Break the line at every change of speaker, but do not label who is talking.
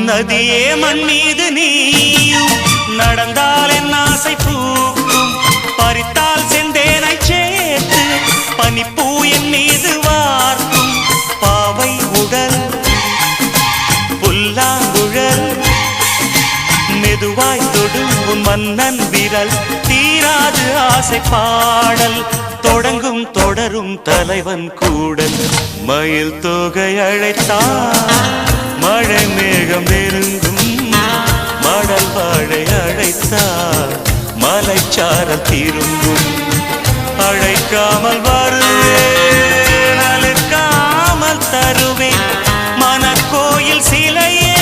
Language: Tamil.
நதியே மண் மீது நீயும் நடந்தால் என் ஆசை பூக்கும். பறித்தால் செந்தேனை சேர்த்து பனிப்பூ என் மீது வார்க்கும். பாவை உடல் புல்லாங்குழல் மெதுவாய் தொடும் உன் மன்னன் விரல். தீராது ஆசை பாடல் தொடங்கும் தொடரும் தலைவன் கூடல். மயில் தொகை அழைத்தான் மழை மேகம் நெருங்கும். மடல் வாழை அழைத்தால் மலைச்சாரல் திரும்பும். அழைக்காமல் வருவேன் அழைக்காமல் தருவேன். மனக்கோயில் சிலையே